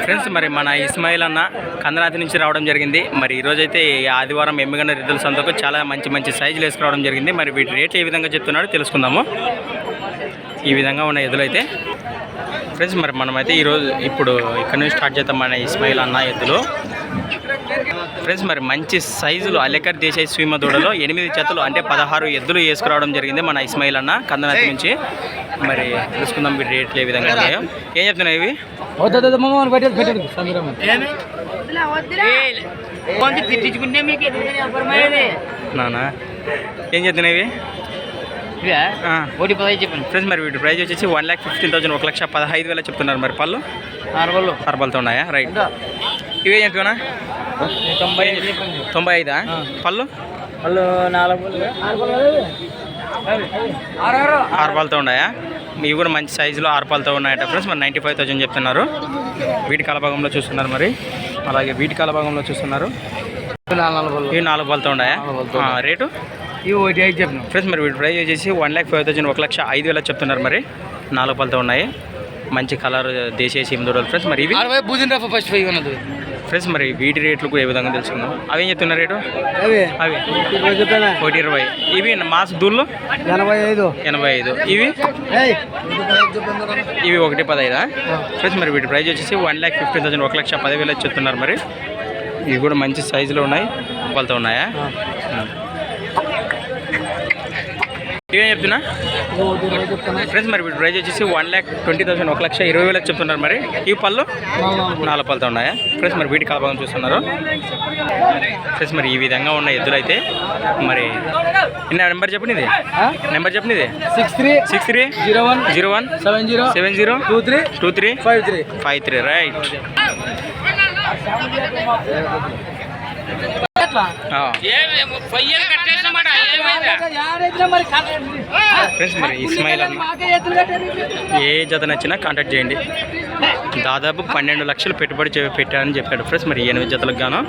Friends మరి మన ఇస్మాయిల్ అన్న కందనాతి నుంచి రావడం జరిగింది. మరి ఈరోజైతే ఆదివారం ఎమ్మిగన్న రిద్దుల సంతకు చాలా మంచి మంచి సైజులు వేసుకురావడం జరిగింది. మరి వీటి రేట్లు ఏ విధంగా చెప్తున్నాడో తెలుసుకుందాము. ఈ విధంగా ఉన్న ఎద్దులైతే ఫ్రెండ్స్ మరి మనమైతే ఇప్పుడు ఇక్కడ నుంచి స్టార్ట్ చేద్దాం మన ఇస్మాయిల్ అన్న ఎద్దులు. ఫ్రెండ్స్ మరి మంచి సైజులు అలెకర్ దేశాయి స్వీమ దూడలో 8 జతలు అంటే 16 ఎద్దులు వేసుకురావడం జరిగింది మన ఇస్మాయిల్ అన్న కందనాతి నుంచి. మరి తెలుసుకుందాం వీటి రేట్లు ఏ విధంగా ఉన్నాయో. ఏం చెప్తున్నాయి ఇవి? నానా ఏం చెప్తున్నాయి ఇవి? ఫ్రెండ్స్ మరి వీటి ప్రైజ్ వచ్చేసి 1,15,000 1,15,000 చెప్తున్నారు. మరి పళ్ళు అరబల్తో ఉన్నాయా? రైట్. ఇవే చెప్పినా 95 పళ్ళు 6 పాలతో ఉన్నాయా? ఇవి కూడా మంచి సైజులో 6 పాలతో ఉన్నాయట ఫ్రెండ్స్. మరి 95,000 చెప్తున్నారు. వీటి కాలభాగంలో చూస్తున్నారు. మరి అలాగే వీటి కాలభాగంలో చూస్తున్నారు. ఇవి 4 పాలతో ఉన్నాయా? రేటు ఫ్రెండ్స్ మరి వీటి ప్రైజ్ వచ్చేసి 1,05,000 1,05,000 చెప్తున్నారు. మరి 4 పాలతో ఉన్నాయి. మంచి కలర్ దేశీయ సింధూరాలు ఫ్రెండ్స్. మరి ఇవి ఫ్రెండ్స్ మరి వీటి రేట్లు ఏ విధంగా తెలుసుకుందాం. అవి ఏం చెప్తున్నారు రేటు? అవి 1,20. ఇవి మాస్ దూళ్ళు 85. ఇవి 1,15. ఫ్రెండ్స్ మరి వీటి ప్రైజ్ వచ్చేసి 1,15,000 1,10,000 చెప్తున్నారు. మరి ఇవి కూడా మంచి సైజులో ఉన్నాయి. వాళ్ళతో ఉన్నాయా? ఇవేం చెప్తున్నా ఫ్రెండ్స్ మరి వీటి ప్రైజ్ వచ్చేసి 1,20,000 1,20,000 చెప్తున్నారు. మరి ఈ పళ్ళు 4 పళ్ళతో ఉన్నాయా? ఫ్రెండ్స్ మరి వీటి కలభాగం చూస్తున్నారు. ఫ్రెండ్స్ మరి ఈ విధంగా ఉన్న ఎద్దులు అయితే మరి నెంబర్ చెప్పండి. ఇది నెంబర్ చెప్పండి. ఇది 630170232353 రైట్. ఫ్రెండ్స్ మరి ఇస్మాయిల్ అన్న ఏ జత నచ్చినా కాంటాక్ట్ చేయండి. దాదాపు 12 లక్షలు పెట్టుబడి పెట్టారని చెప్పాడు ఫ్రెండ్స్. మరి 8 జతలకు గాను